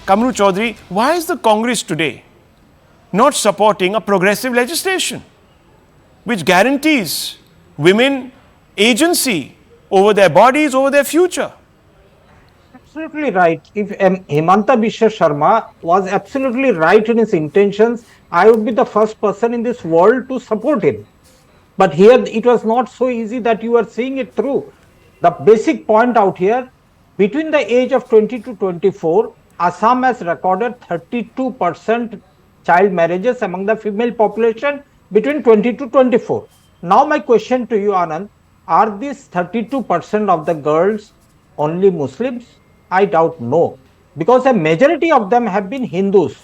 Kamru Chaudhary, why is the Congress today not supporting a progressive legislation which guarantees women agency over their bodies, over their future? Absolutely right. If Himanta Biswa Sharma was absolutely right in his intentions, I would be the first person in this world to support him. But here it was not so easy that you are seeing it through. The basic point out here, between the age of 20 to 24, Assam has recorded 32% child marriages among the female population between 20 to 24. Now my question to you, Anand, are these 32% of the girls only Muslims? I doubt no, because a majority of them have been Hindus.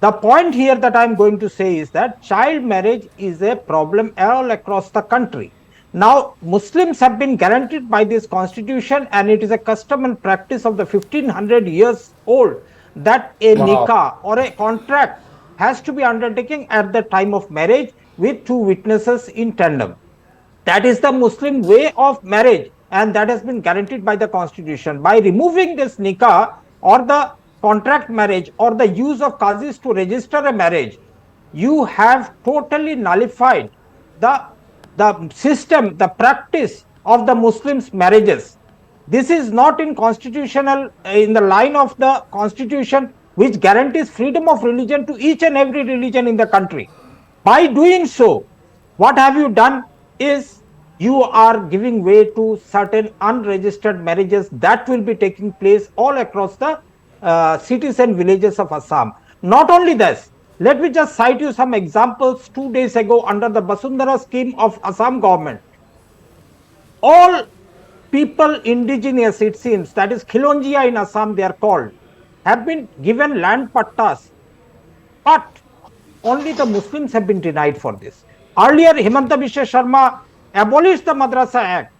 The point here that I am going to say is that child marriage is a problem all across the country. Now, Muslims have been guaranteed by this constitution, and it is a custom and practice of the 1500 years old that a nikah or a contract has to be undertaken at the time of marriage with two witnesses in tandem. That is the Muslim way of marriage, and that has been guaranteed by the constitution. By removing this nikah or the contract marriage or the use of qazis to register a marriage, you have totally nullified the system, the practice of the Muslims' marriages. This is not in the line of the constitution which guarantees freedom of religion to each and every religion in the country. By doing so, what have you done is you are giving way to certain unregistered marriages that will be taking place all across the cities and villages of Assam. Not only this, let me just cite you some examples 2 days ago under the Basundhara scheme of Assam government. All people indigenous, it seems, that is Khilonjia in Assam they are called, have been given land pattas, but only the Muslims have been denied for this. Earlier, Himanta Biswa Sharma abolished the Madrasa Act,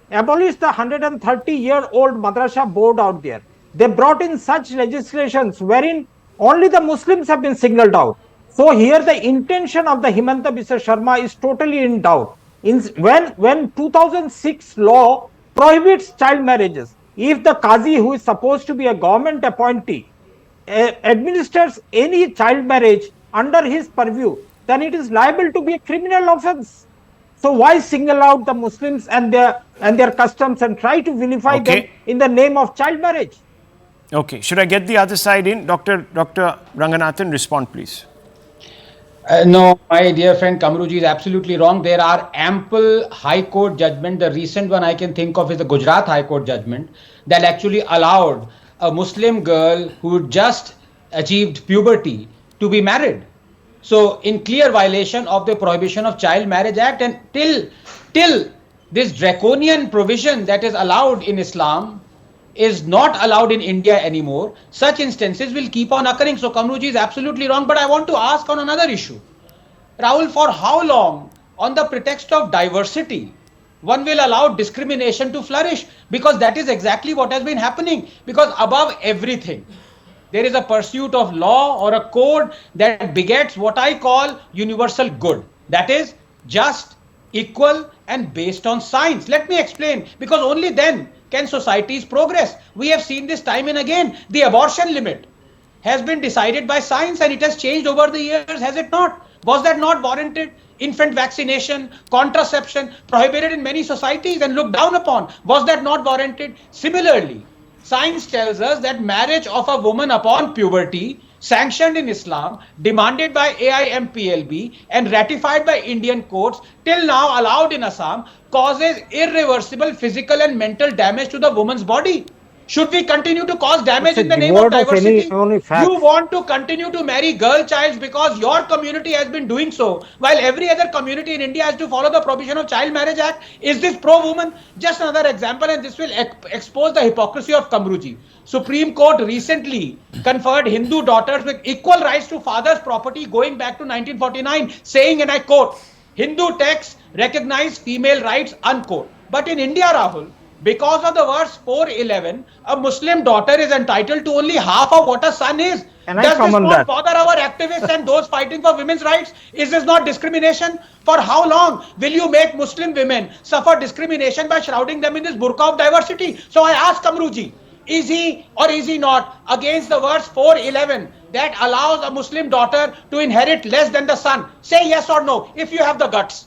abolished the 130-year-old Madrasa board out there. They brought in such legislations wherein only the Muslims have been singled out. So here the intention of the Himanta Biswa Sharma is totally in doubt. When 2006 law prohibits child marriages, if the Qazi, who is supposed to be a government appointee, administers any child marriage under his purview, then it is liable to be a criminal offense. So why single out the Muslims and their customs and try to vilify them in the name of child marriage? Okay, should I get the other side in? Dr. Ranganathan, respond please. No, my dear friend Kamruji is absolutely wrong. There are ample High Court judgment. The recent one I can think of is the Gujarat High Court judgment that actually allowed a Muslim girl who just achieved puberty to be married. So in clear violation of the Prohibition of Child Marriage Act, and till this draconian provision that is allowed in Islam is not allowed in India anymore, such instances will keep on occurring. So Kamruji is absolutely wrong. But I want to ask on another issue. Rahul, for how long, on the pretext of diversity, one will allow discrimination to flourish? Because that is exactly what has been happening. Because above everything, there is a pursuit of law or a code that begets what I call universal good. That is just, equal and based on science. Let me explain, because only then can societies progress. We have seen this time and again. The abortion limit has been decided by science and it has changed over the years, has it not? Was that not warranted? Infant vaccination, contraception, prohibited in many societies and looked down upon. Was that not warranted? Similarly, science tells us that marriage of a woman upon puberty, sanctioned in Islam, demanded by AIMPLB and ratified by Indian courts, till now allowed in Assam, causes irreversible physical and mental damage to the woman's body. Should we continue to cause damage in the name of diversity? You want to continue to marry girl childs because your community has been doing so, while every other community in India has to follow the Prohibition of Child Marriage Act. Is this pro-woman? Just another example, and this will expose the hypocrisy of Kamruji. Supreme Court recently conferred Hindu daughters with equal rights to father's property going back to 1949, saying, and I quote, Hindu texts recognize female rights, unquote. But in India, Rahul, because of the verse 411, a Muslim daughter is entitled to only half of what a son is. And does this not bother our activists and those fighting for women's rights? Is this not discrimination? For how long will you make Muslim women suffer discrimination by shrouding them in this burqa of diversity? So I ask Kamruji, Is he or is he not against the verse 4:11 that allows a Muslim daughter to inherit less than the son? Say yes or no if you have the guts.